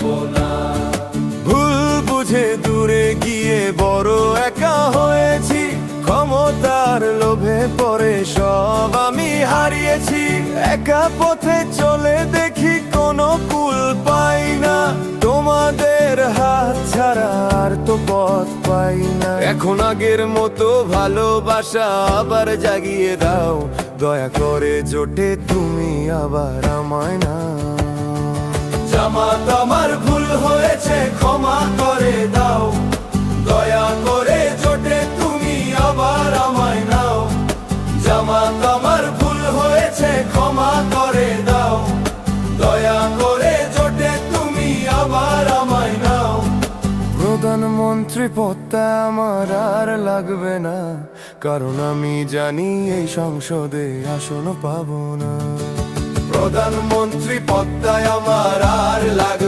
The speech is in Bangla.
ভুল বুঝে দূরে গিয়ে বড় একা হয়েছি, ক্ষমতার লোভে পড়ে সব আমি হারিয়েছি। একা পথে চলে দেখি কোনো কুল পাই না, তোমাদের হাত ছাড়া আর তো পথ পাই না। এখন আগের মতো ভালোবাসা আবার জাগিয়ে দাও, দয়া করে জোটে তুমি আবার আমায় না। জামাত আমার ভুল হয়েছে ক্ষমা করে দাও, দয়া করে জোটে তুমি আবার আমায় নাও। জামাত আমার ভুল হয়েছে ক্ষমা করে দাও, দয়া করে জোটে তুমি আবার আমায় নাও। প্রধানমন্ত্রী পদটা আমার আর লাগবে না, কারণ আমি জানি এই সংসদে আসন পাবো না। প্রধানমন্ত্রী পদটায় আমার আর লাগবে